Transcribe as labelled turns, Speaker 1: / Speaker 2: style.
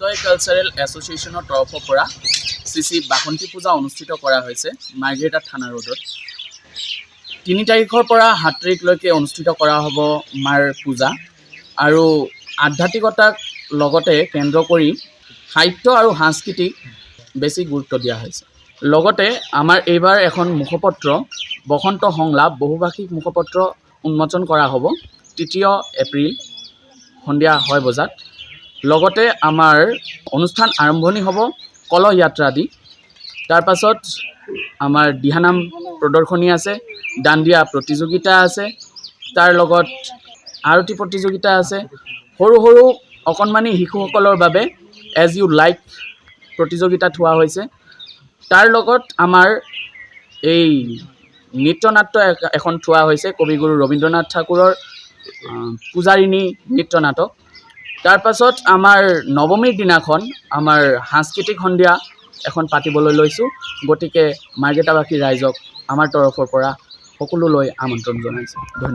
Speaker 1: Employee cultural এছ'চিয়েশ্যনৰ তৰফৰ পৰা শ্ৰী বাসন্তী পূজা অনুষ্ঠিত কৰা হৈছে মাৰ্ঘেৰিটা থানা ৰোডত। 3 তাৰিখৰ পৰা 7 তাৰিখলৈকে অনুষ্ঠিত কৰা হ'ব মাৰ পূজা আৰু আধ্যাত্মিকতাক লগতে কেন্দ্ৰ কৰি সাহিত্য আৰু সাংস্কৃতিক বেছি গুৰুত্ব দিয়া হৈছে। লগতে আমাৰ এইবাৰ এখন মুখপত্ৰ বসন্ত সংলাপ বহুভাষিক মুখপত্ৰ উন্মোচন কৰা হ'ব 3 এপ্ৰিল সন্ধিয়া 6 বজাত। লগতে আমাৰ অনুষ্ঠান আৰম্ভণি হ'ব কলহ যাত্ৰা দি। তাৰ পাছত আমাৰ দিহানাম প্ৰদৰ্শনী আছে, দাণ্ডিয়া প্ৰতিযোগিতা আছে, তাৰ লগত আৰতি প্ৰতিযোগিতা আছে, সৰু সৰু অকণমানি শিশুসকলৰ বাবে এজ ইউ লাইক প্ৰতিযোগিতা থোৱা হৈছে। তাৰ লগত আমাৰ এই নৃত্যনাট্য এখন থোৱা হৈছে কবিগুৰু ৰবীন্দ্ৰনাথ ঠাকুৰৰ পূজাৰিণী নৃত্য নাটক। তাৰ পাছত আমাৰ নৱমীৰ দিনাখন আমাৰ সাংস্কৃতিক সন্ধিয়া এখন পাতিবলৈ লৈছোঁ। গতিকে মাৰ্ঘেৰিটাবাসী ৰাইজক আমাৰ তৰফৰ পৰা সকলোলৈ আমন্ত্ৰণ জনাইছোঁ। ধন্যবাদ।